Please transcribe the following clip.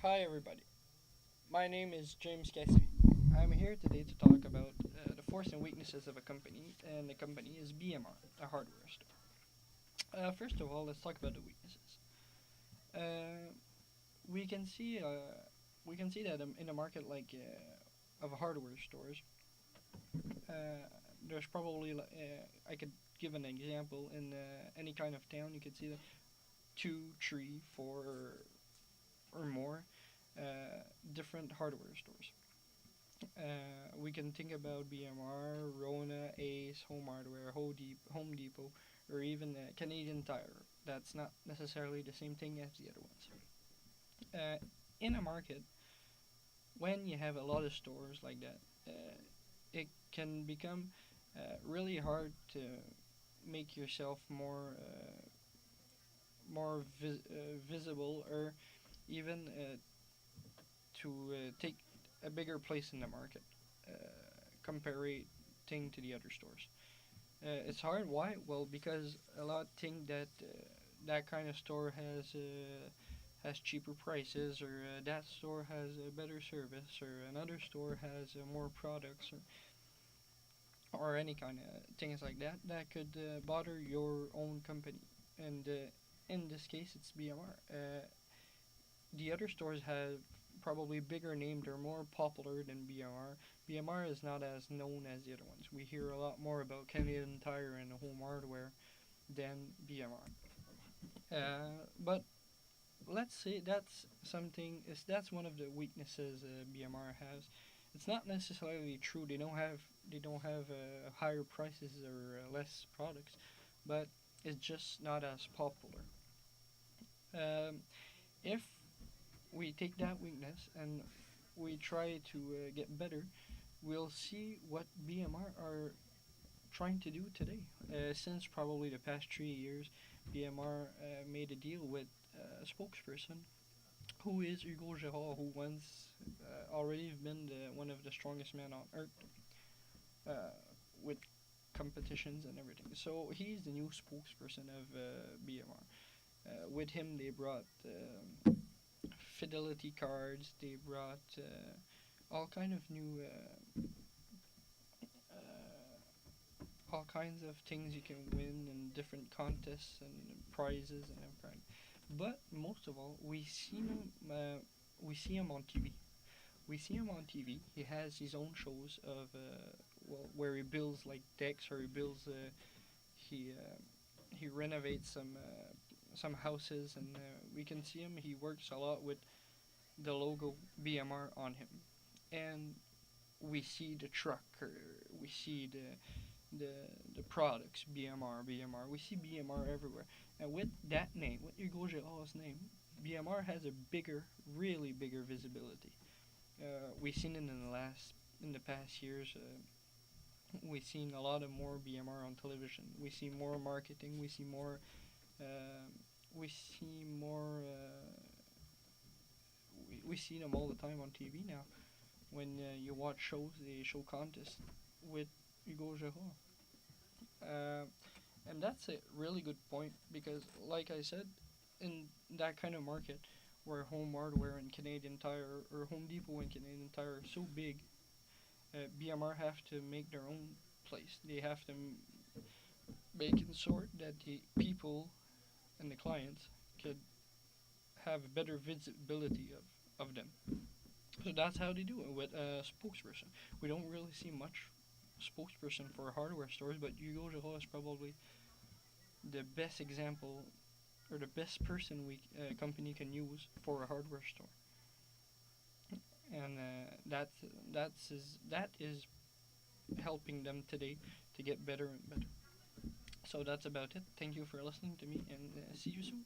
Hi, everybody. My name is James Cassidy. I'm here today to talk about the force and weaknesses of a company, and the company is BMR, a hardware store. First of all, let's talk about the weaknesses. Uh, we can see we can see that in a market like of hardware stores, uh, there's probably I could give an example in any kind of town. You could see that two, three, four, or more different hardware stores. We can think about BMR, Rona, Ace, Home Hardware, Home Depot, or even Canadian Tire. That's not necessarily the same thing as the other ones. In a market, when you have a lot of stores like that, it can become really hard to make yourself more visible, or even to take a bigger place in the market, uh, comparing to the other stores. It's hard. Why? Well, because a lot think that that kind of store has cheaper prices, or that store has a better service, or another store has more products, or any kind of things like that that could bother your own company. And in this case, it's BMR. The other stores have probably bigger name. They're more popular than BMR. BMR is not as known as the other ones. We hear a lot more about Canadian Tire and Home Hardware than BMR. But let's say that's one of the weaknesses BMR has. It's not necessarily true. They don't have higher prices or less products, but it's just not as popular. Um, if we take that weakness and we try to get better, we'll see what BMR are trying to do today. Since probably the past 3 years, BMR made a deal with a spokesperson who is Hugo Girard, who once already been one of the strongest men on earth, uh, with competitions and everything. So he's the new spokesperson of BMR. With him, they brought fidelity cards. They brought all kind of new all kinds of things you can win in different contests and prizes and everything. But most of all, we see him on TV. We see him on TV. He has his own shows of where he builds like decks, or he uh, he renovates some houses, and we can see him. He works a lot with the logo BMR on him, and we see the truck, or we see the the products BMR. We see BMR everywhere, and with that name, with Hugo Girard's name, BMR has a bigger, really bigger visibility. We've seen it in the past years. We've seen a lot of more BMR on television. We see more marketing. We see more. Uh, we see more. We see them all the time on TV now. When you watch shows, they show contests with Hugo Girard. Uh, and that's a really good point because, like I said, in that kind of market where Home Hardware and Canadian Tire, or Home Depot and Canadian Tire are so big, BMR have to make their own place. They have to make it sort that the people and the clients could have a better visibility of them. So that's how they do it with a spokesperson. We don't really see much spokesperson for hardware stores, but Hugo Girard is probably the best example, or the best person we company can use for a hardware store, and that is helping them today to get better and better. So that's about it. Thank you for listening to me, and see you soon.